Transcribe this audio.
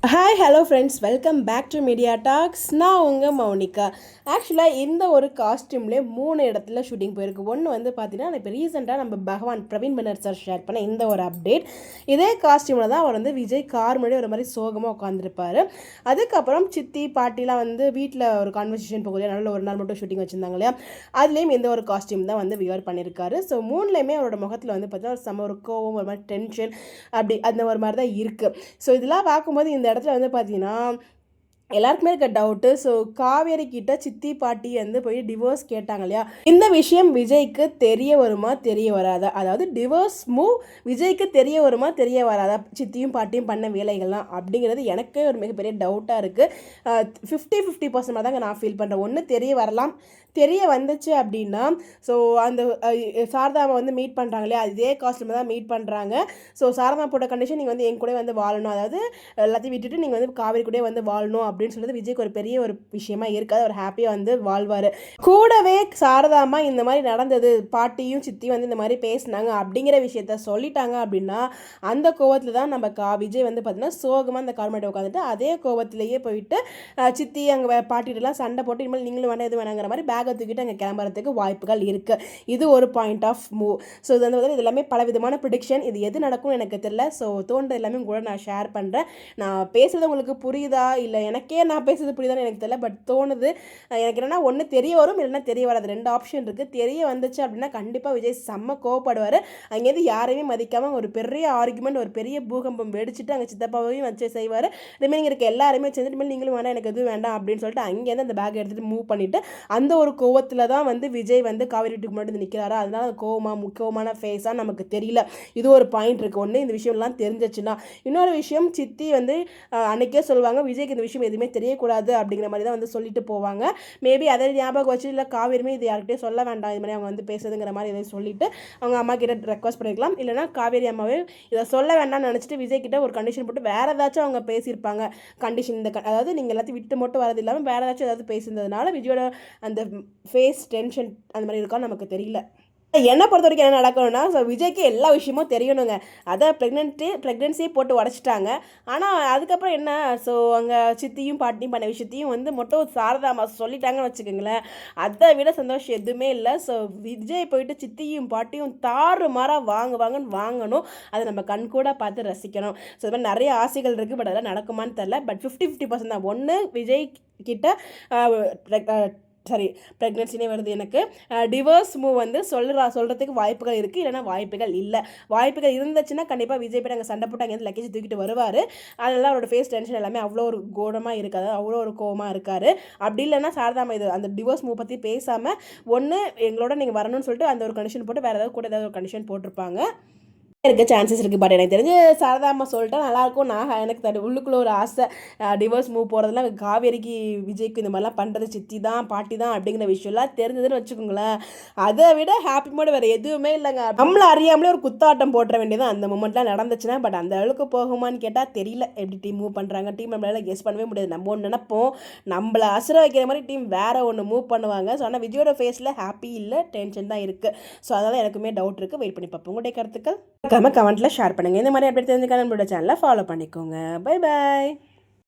Hi hello friends, welcome back to media talks. நான் உங்கள் மௌனிகா. ஆக்சுவலாக இந்த ஒரு காஸ்டியூம்லேயே 3 இடத்துல ஷூட்டிங் போயிருக்கு. ஒன்று வந்து பார்த்தீங்கன்னா, இப்போ ரீசெண்டாக நம்ம பகவான் பிரவீன் பன்னர் சார் ஷேர் பண்ண இந்த ஒரு அப்டேட். இதே காஸ்டியூமில் தான் அவர் வந்து விஜய் கார் முன்னாடி ஒரு மாதிரி சோகமாக உட்காந்துருப்பார். அதுக்கப்புறம் சித்தி பாட்டிலாம் வந்து வீட்டில் ஒரு கான்வர்சேஷன் போகுது, நல்ல ஒரு நாள் மட்டும் ஷூட்டிங் வச்சுருந்தாங்க இல்லையா, அதுலேயும் இந்த ஒரு காஸ்டியூம் தான் வந்து வியர் பண்ணியிருக்காரு. ஸோ மூணுலேயுமே அவரோட முகத்தில் வந்து பார்த்தீங்கன்னா ஒரு கோவம், ஒரு மாதிரி டென்ஷன், அப்படி அந்த ஒரு மாதிரி தான் இருக்குது. ஸோ இதெல்லாம் பார்க்கும்போது இந்த இடத்துல வந்து பார்த்தீங்கன்னா எல்லாருக்குமே இருக்க டவுட்டு. ஸோ காவேரி கிட்ட சித்தி பாட்டி வந்து போய் டிவோர்ஸ் கேட்டாங்க இல்லையா, இந்த விஷயம் விஜய்க்கு தெரிய வருமா தெரிய வராதா, அதாவது டிவோர்ஸ் மூவ் விஜய்க்கு தெரிய வருமா தெரிய வராதா, சித்தியும் பாட்டியும் பண்ண வேலைகள்லாம் அப்படிங்கிறது எனக்கே ஒரு மிகப்பெரிய டவுட்டாக இருக்குது. 50-50% தாங்க நான் ஃபீல் பண்ணுறேன். ஒன்று தெரிய வரலாம், தெரிய வந்துச்சு அப்படின்னா ஸோ அந்த சாரதாவை வந்து மீட் பண்ணுறாங்க இல்லையா, இதே காஸ்ட்யூம் தான் மீட் பண்ணுறாங்க. ஸோ சாரதா போட்ட கண்டிஷன் நீங்கள் வந்து என் கூட வந்து வாழணும், அதாவது எல்லாத்தையும் விட்டுட்டு நீங்கள் வந்து காவேரி கூட வந்து வாழணும் அப்படின்னு சொல்லிட்டு விஜய்க்கு ஒரு பெரிய ஒரு விஷயமா இருக்காது. அவர் ஹாப்பியாக வந்து வாழ்வார். கூடவே சாரதாமா இந்த மாதிரி நடந்தது, பாட்டியும் சித்தியும் வந்து இந்த மாதிரி பேசினாங்க அப்படிங்கிற விஷயத்த சொல்லிட்டாங்க அப்படின்னா அந்த கோவத்தில் தான் நம்ம விஜய் வந்து பார்த்தீங்கன்னா சோகமாக அந்த கார் மாட்டி உட்காந்துட்டு அதே கோவத்திலேயே போயிட்டு சித்தி அங்கே பாட்டிகிட்டலாம் சண்டை போட்டு இனிமேல் நீங்களும் வேணாம் எது வேணாங்கிற மாதிரி பேக்கை தூக்கிட்டு அங்கே கிளம்புறதுக்கு வாய்ப்புகள் இருக்குது. இது ஒரு பாயிண்ட் ஆஃப் மூவ். ஸோ இது வந்து இது எல்லாமே பல விதமான ப்ரிடிக்ஷன். இது எது நடக்கும்னு எனக்கு தெரியல. ஸோ தோன்ற எல்லாமே கூட நான் ஷேர் பண்ணுறேன். நான் பேசுகிறது உங்களுக்கு புரியுதா இல்லை எனக்கே நான் பேசுறது புரியுதான்னு எனக்கு தெரியல. பட் தோணுது எனக்கு என்னென்னா, ஒன்று தெரிய வரும் இல்லைன்னா தெரிய வராது, 2 ஆப்ஷன் இருக்குது. தெரிய வந்துச்சு அப்படின்னா கண்டிப்பாக விஜய் செம்ம கோவப்படுவார். அங்கேருந்து யாரையுமே மதிக்காமல் ஒரு பெரிய ஆர்குமெண்ட், ஒரு பெரிய பூகம்பம் வெடிச்சிட்டு அங்கே சித்தப்பாவையும் வச்சு செய்வார். ரிமைனிங் இருக்க எல்லாருமே சேர்ந்துட்டு நீங்களும் வேண்டாம் எனக்கு எதுவும் வேண்டாம் அப்படின்னு சொல்லிட்டு அங்கேருந்து அந்த பேக் எடுத்துகிட்டு மூவ் பண்ணிவிட்டு அந்த ஒரு கோவத்தில் தான் வந்து விஜய் வந்து காவேரி வீட்டுக்கு முன்னாடி வந்து நிற்கிறாரா, அதனால கோவமான ஃபேஸாக நமக்கு தெரியல. இது ஒரு பாயிண்ட் இருக்குது. ஒன்று இந்த விஷயம்லாம் தெரிஞ்சிச்சுன்னா. இன்னொரு விஷயம், சித்தி வந்து அன்றைக்கே சொல்லுவாங்க விஜய்க்கு இந்த விஷயம் எதுவுமே தெரியக்கூடாது அப்படிங்கிற மாதிரி தான் வந்து சொல்லிட்டு போவாங்க. மேபி அதை ஞாபகம் வச்சு இல்லை காவேரியுமே இது யார்கிட்டே சொல்ல வேண்டாம், இது மாதிரி அவங்க வந்து பேசுதுங்கிற மாதிரி எதாவது சொல்லிட்டு அவங்க அம்மா கிட்ட ரெக்வஸ்ட் பண்ணிக்கலாம். இல்லைனா காவேரி அம்மாவே இதை சொல்ல வேண்டாம்னு நினச்சிட்டு விஜய் கிட்ட ஒரு கண்டிஷன் போட்டு வேறு ஏதாச்சும் அவங்க பேசியிருப்பாங்க. கண்டிஷன் அதாவது நீங்கள் எல்லாத்தையும் விட்டு மட்டும் வரது இல்லாமல் வேறு ஏதாச்சும் ஏதாவது பேசியிருந்ததுனால விஜயோட அந்த ஃபேஸ் டென்ஷன் அந்த மாதிரி இருக்கான்னு நமக்கு தெரியல. என்னை பொறுத்த வரைக்கும் என்ன நடக்கணும்னா, ஸோ விஜய்க்கு எல்லா விஷயமும் தெரியணுங்க. அதை ப்ரெக்னென்சியே போட்டு உடச்சிட்டாங்க. ஆனால் அதுக்கப்புறம் என்ன, ஸோ அங்கே சித்தியும் பாட்டியும் பண்ண விஷயத்தையும் வந்து மட்டும் சாரதாமா சொல்லிட்டாங்கன்னு வச்சுக்கோங்களேன், அதை விட சந்தோஷம் எதுவுமே இல்லை. ஸோ விஜய் போயிட்டு சித்தியும் பாட்டியும் தாறுமாறாக வாங்கணும். அதை நம்ம கண்கூட பார்த்து ரசிக்கணும். ஸோ இது மாதிரி நிறைய ஆசைகள் இருக்குது. பட் அதெல்லாம் நடக்குமான்னு தெரில. பட் 50-50% தான். ஒன்று விஜய் கிட்ட ப்ரெக்னென்சினே வருது எனக்கு, டிவோர்ஸ் மூவ் வந்து சொல்கிறதுக்கு வாய்ப்புகள் இருக்குது, இல்லைனா வாய்ப்புகள் இல்லை. வாய்ப்புகள் இருந்துச்சுன்னா கண்டிப்பாக விஜய் போய் அங்கே சண்டை போட்டு அங்கே லக்கேஜ் தூக்கிட்டு வருவார். அதெல்லாம் அவரோட ஃபேஸ் டென்ஷன் எல்லாமே அவ்வளோ ஒரு கோடமாக இருக்காது, அவ்வளோ ஒரு கோவமாக இருக்கார். அப்படி இல்லைன்னா சாரதாமா இது அந்த டிவோர்ஸ் மூவ் பற்றி பேசாமல் ஒன்று எங்களோட நீங்கள் வரணும்னு சொல்லிட்டு அந்த ஒரு கண்டிஷன் போட்டு வேறு ஏதாவது கூட ஏதாவது ஒரு கண்டிஷன் போட்டிருப்பாங்க. இருக்க சான்சஸ் இருக்குது. பட் எனக்கு தெரிஞ்சு சாரதாமா சொல்லிட்டா நல்லாயிருக்கும். எனக்கு உள்ளுக்குள்ளே ஒரு ஆசை, டிவோர்ஸ் மூவ் போகிறதுலாம் காவேரிக்கு விஜய்க்கு இந்த மாதிரிலாம் பண்ணுறது சித்தி தான் பாட்டி தான் அப்படிங்கிற விஷயம்லாம் தெரிஞ்சதுன்னு வச்சுக்கோங்களேன், அதை விட ஹாப்பி மோடு வேறு எதுவுமே இல்லைங்க. நம்மளை அறியாமலே ஒரு குத்தாட்டம் போட்டுற வேண்டியது அந்த மூமெண்ட்லாம் நடந்துச்சுன்னா. பட் அந்த அளவுக்கு போகுமான்னு கேட்டால் தெரியல. எப்படி டீம் மூவ் பண்ணுறாங்க, டீம் நம்மளால கெஸ் பண்ணவே முடியாது. நம்ம ஒன்று நினைப்போம், நம்மளை அசுர வைக்கிற மாதிரி டீம் வேறு ஒன்று மூவ் பண்ணுவாங்க. ஸோ ஆனால் விஜயோட ஃபேஸில் ஹாப்பி இல்லை, டென்ஷன் தான் இருக்குது. ஸோ அதனால் எனக்குமே டவுட் இருக்குது. வெயிட் பண்ணி பார்ப்போம். உங்களுடைய கருத்துக்கள் கமெண்ட்டில் ஷேர் பண்ணுங்கள். இந்த மாதிரி அப்படி தெரிஞ்சுக்க நம்மளோட சேனலை ஃபாலோ பண்ணிக்கோங்க. Bye bye.